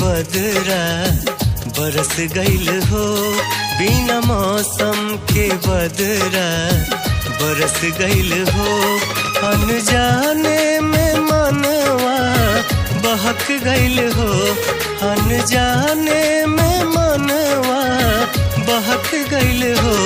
बदरा बरस गईल हो, बिना मौसम के बदरा बरस गईल हो। अनजाने में मनवा बहक गईल हो, अनजाने में मनवा बहक गईल हो।